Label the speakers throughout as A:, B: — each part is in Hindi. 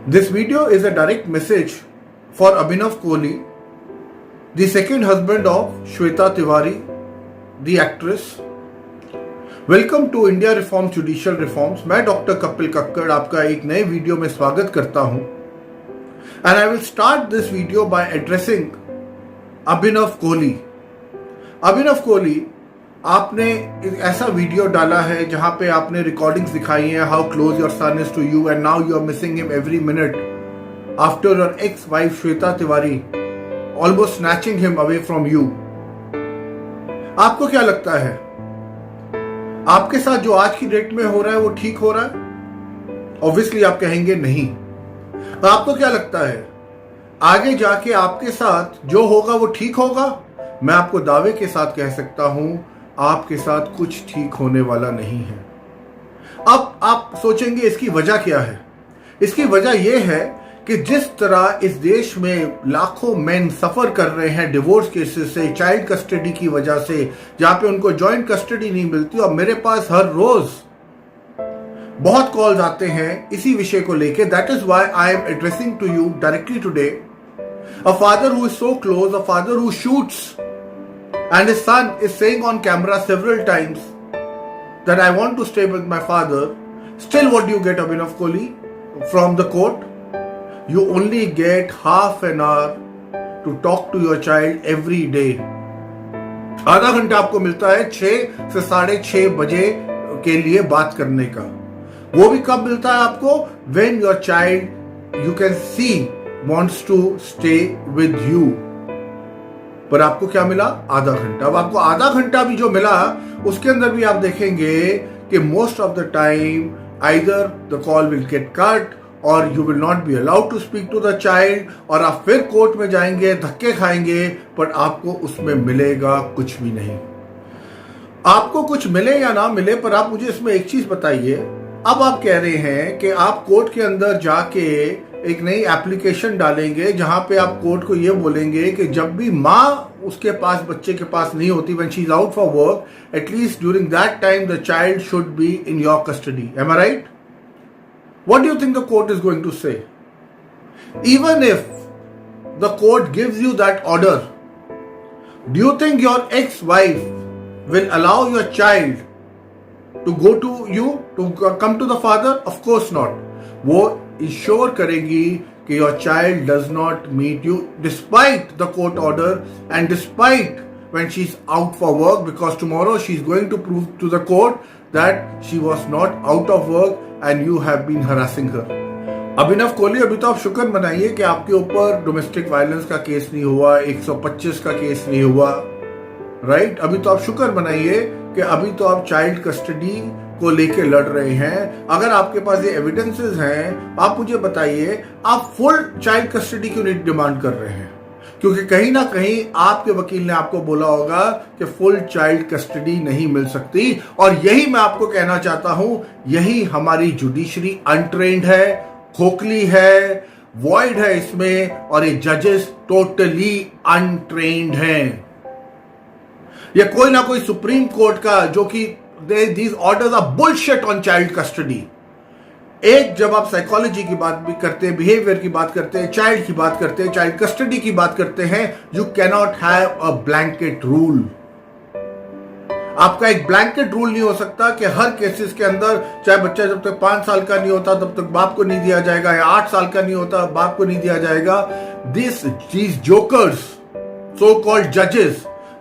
A: This video is a direct message for Abhinav Kohli, the second husband of Shweta Tiwari, the actress. Welcome to India reform judicial reforms. मैं डॉक्टर कपिल कक्कड़ आपका एक नए वीडियो में स्वागत करता हूं। And I will start this video by addressing Abhinav Kohli. Abhinav Kohli, आपने एक ऐसा वीडियो डाला है जहां पे आपने रिकॉर्डिंग्स दिखाई हैं, how close your son is to you and now you are missing him every minute after your ex wife Shweta Tiwari almost snatching him away from you. आपको क्या लगता है, आपके साथ जो आज की डेट में हो रहा है वो ठीक हो रहा है? ऑब्वियसली आप कहेंगे नहीं। आपको क्या लगता है, आगे जाके आपके साथ जो होगा वो ठीक होगा? मैं आपको दावे के साथ कह सकता हूं, आपके साथ कुछ ठीक होने वाला नहीं है। अब आप सोचेंगे इसकी वजह क्या है? इसकी वजह यह है कि जिस तरह इस देश में लाखों मेन सफर कर रहे हैं डिवोर्स केसेस से, चाइल्ड कस्टडी की वजह से, जहां पे उनको जॉइंट कस्टडी नहीं मिलती, और मेरे पास हर रोज बहुत कॉल्स आते हैं इसी विषय को लेके। That is why I am addressing to you directly today. A father who is so close, a father who shoots and his son is saying on camera several times that I want to stay with my father. Still, what do you get, Abhinav Kohli, from the court? You only get half an hour to talk to your child every day. आधा घंटा आपको मिलता है 6 से 6:30 बजे के लिए बात करने का। वो भी कब मिलता है आपको? When your child, you can see, wants to stay with you. पर आपको क्या मिला? आधा घंटा। अब आपको आधा घंटा भी जो मिला उसके अंदर भी आप देखेंगे कि most of the time either the call will get cut और you will not be allowed to speak to the child, और आप फिर कोर्ट में जाएंगे, धक्के खाएंगे, पर आपको उसमें मिलेगा कुछ भी नहीं। आपको कुछ मिले या ना मिले, पर आप मुझे इसमें एक चीज बताइए। अब आप कह रहे हैं कि आप कोर्ट के अंदर जाके एक नई एप्लीकेशन डालेंगे जहां पे आप कोर्ट को ये बोलेंगे कि जब भी माँ उसके पास, बच्चे के पास नहीं होती, when she is out for work, at least during that time the child should be in your custody. Am I right? What do you think the court is going to say? Even if the court gives you that order, do you think your ex-wife will allow your child to go to you, to come to the father? Of course not. वो इंश्योर करेगी कि your child does not meet you despite the court order and despite when she is out for work, because tomorrow she is going to prove to the court that she was not out of work and you have been harassing her. Abhinav Kohli, अभी तो आप शुक्र मनाइए कि आपके ऊपर डोमेस्टिक वायलेंस का केस नहीं हुआ, 125 का केस नहीं हुआ, राइट? अभी तो आप शुक्र मनाइए कि अभी तो आप चाइल्ड कस्टडी को लेके लड़ रहे हैं। अगर आपके पास ये एविडेंसेस हैं, आप मुझे बताइए, आप फुल चाइल्ड कस्टडी क्यों नहीं डिमांड कर रहे हैं? क्योंकि कहीं ना कहीं आपके वकील ने आपको बोला होगा कि फुल चाइल्ड कस्टडी नहीं मिल सकती, और यही मैं आपको कहना चाहता हूं, यही हमारी जुडिशरी अनट्रेन्ड है, खोखली है, वॉइड है इसमें, और ये जजेस टोटली अनट्रेन्ड हैं। ये कोई ना कोई सुप्रीम कोर्ट का, जो कि these orders are bullshit on child custody. एक, जब आप साइकोलॉजी की बात भी करते हैं, बिहेवियर की बात करते हैं, चाइल्ड की बात करते हैं, चाइल्ड कस्टडी की बात करते हैं, you cannot have a blanket rule. आपका एक ब्लैंकेट रूल नहीं हो सकता कि हर केसेस के अंदर, चाहे बच्चा जब तक 5 साल का नहीं होता तब तक बाप को नहीं दिया जाएगा, या 8 साल का नहीं होता बाप को नहीं दिया जाएगा। these jokers, so called judges,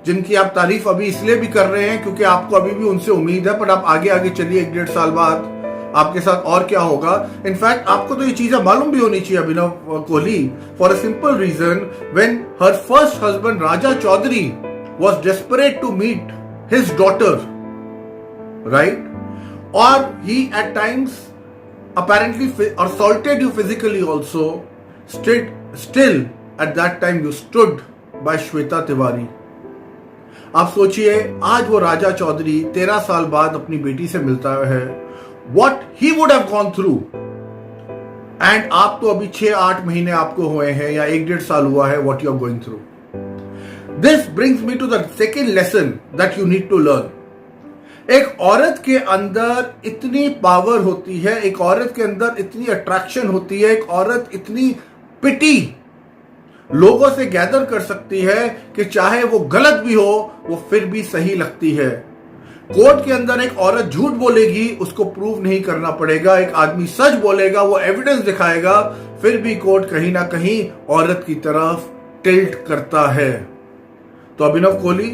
A: जिनकी आप तारीफ अभी इसलिए भी कर रहे हैं क्योंकि आपको अभी भी उनसे उम्मीद है, पर आप आगे आगे चलिए, 1-1.5 साल बाद आपके साथ और क्या होगा। इनफैक्ट आपको तो ये चीजें मालूम भी होनी चाहिए Abhinav Kohli, for a simple reason, when her first husband Raja Chaudhary was desperate to meet his daughter, right, और he at times apparently assaulted you physically also, still at that time you stood by Shweta Tiwari. आप सोचिए, आज वो राजा चौधरी 13 साल बाद अपनी बेटी से मिलता है, what he would have gone through, and आप तो अभी 6-8 महीने आपको हुए हैं, या 1-1.5 साल हुआ है, what you are going through. This brings me to the second lesson that you need to learn. एक औरत के अंदर इतनी पावर होती है, एक औरत के अंदर इतनी अट्रैक्शन होती है, एक औरत इतनी पिटी लोगों से गैदर कर सकती है कि चाहे वो गलत भी हो वो फिर भी सही लगती है। कोर्ट के अंदर एक औरत झूठ बोलेगी, उसको प्रूव नहीं करना पड़ेगा, एक आदमी सच बोलेगा, वो एविडेंस दिखाएगा, फिर भी कोर्ट कहीं ना कहीं औरत की तरफ टिल्ट करता है। तो Abhinav Kohli,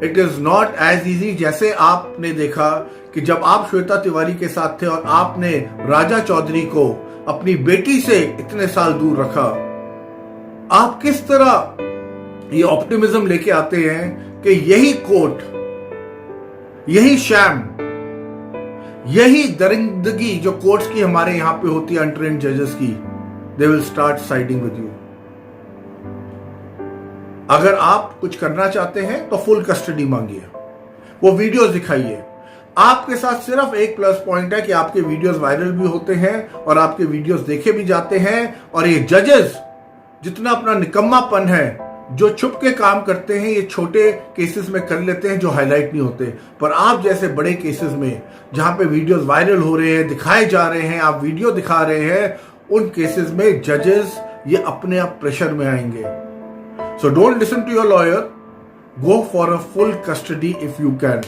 A: it is not as easy जैसे आपने देखा कि जब आप श्वेता तिवारी के साथ थे और आपने राजा चौधरी को अपनी बेटी से इतने साल दूर रखा, आप किस तरह ये ऑप्टिमिज्म लेके आते हैं कि यही कोर्ट, यही शैम, यही दरिंदगी जो कोर्ट्स की हमारे यहां पे होती है अनट्रेन्ड जजेस की, they will start siding with you. अगर आप कुछ करना चाहते हैं तो फुल कस्टडी मांगिए, वो वीडियोस दिखाइए। आपके साथ सिर्फ एक प्लस पॉइंट है कि आपके वीडियोस वायरल भी होते हैं और आपके वीडियोस देखे भी जाते हैं, और ये जजेस जितना अपना निकम्मापन है, जो छुप के काम करते हैं, ये छोटे केसेस में कर लेते हैं जो हाईलाइट नहीं होते। पर आप जैसे बड़े केसेस में जहां पे वीडियोस वायरल हो रहे हैं, दिखाए जा रहे हैं, आप वीडियो दिखा रहे हैं, उन केसेस में जजेस ये अपने आप प्रेशर में आएंगे। So don't listen to your lawyer, go for a full custody if you can,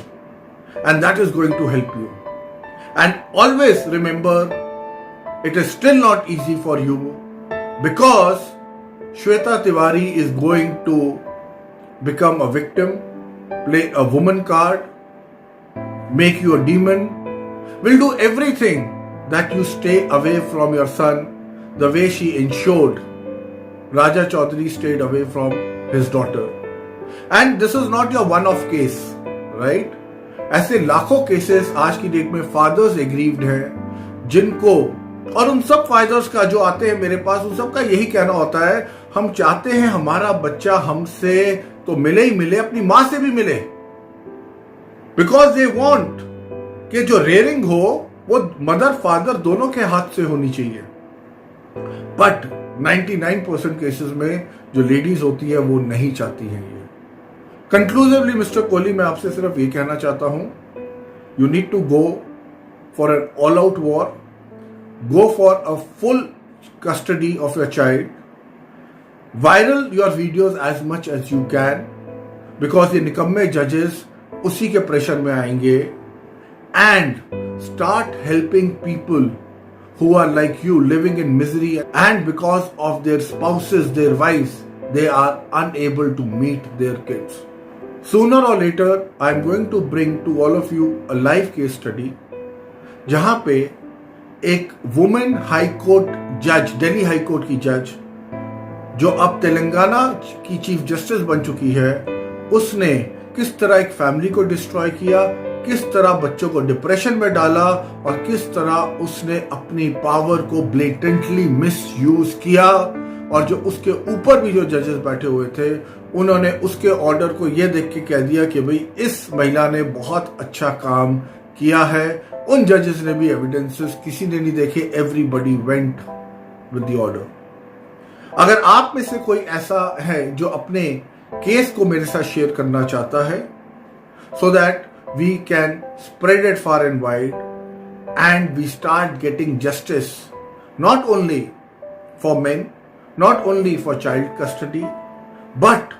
A: and that is going to help you. And always remember, it is still not easy for you because Shweta Tiwari is going to become a victim, play a woman card, make you a demon, will do everything that you stay away from your son the way she ensured Raja Chaudhary stayed away from his daughter. And this is not your one-off case, right? ऐसे लाखों केसेस आज की डेट में फादर्स एग्रीव्ड हैं जिनको, और उन सब फादर्स का जो आते हैं मेरे पास, उन सब का यही कहना होता है, हम चाहते हैं हमारा बच्चा हमसे तो मिले ही मिले, अपनी मां से भी मिले, बिकॉज दे वांट कि जो रेयरिंग हो वो मदर फादर दोनों के हाथ से होनी चाहिए। बट 99% केसेस में जो लेडीज होती है वो नहीं चाहती हैं ये। कंक्लूसिवली मिस्टर कोहली, मैं आपसे सिर्फ ये कहना चाहता हूं, you need to go for an all out war, go for a full custody of your child, viral your videos as much as you can, because ये निकम्मे जजेस उसी के प्रेशर में आएंगे, and start helping people who are like you living in misery, and because of their spouses, their wives, they are unable to meet their kids. Sooner or later I am going to bring to all of you a live case study जहां पे एक वुमेन हाई कोर्ट जज, दिल्ली हाई कोर्ट की जज, जो अब तेलंगाना की चीफ जस्टिस बन चुकी है, उसने किस तरह एक फैमिली को डिस्ट्रॉय किया, किस तरह बच्चों को डिप्रेशन में डाला, और किस तरह उसने अपनी पावर को ब्लेटेंटली मिसयूज किया। और जो उसके ऊपर भी जो जजेस बैठे हुए थे, उन्होंने उसके ऑर्डर को यह देख के कह दिया कि भाई इस महिला ने बहुत अच्छा काम किया है। उन जजेस ने भी एविडेंसेस किसी ने नहीं देखे, everybody went with the order. अगर आप में से कोई ऐसा है जो अपने केस को मेरे साथ शेयर करना चाहता है, so that we can spread it far and wide and we start getting justice, not only for men, not only for child custody, but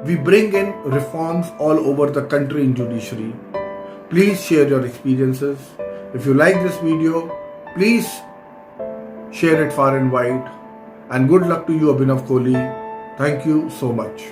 A: we bring in reforms all over the country in judiciary. Please share your experiences. If you like this video, please share it far and wide. And good luck to you, Abhinav Kohli. Thank you so much.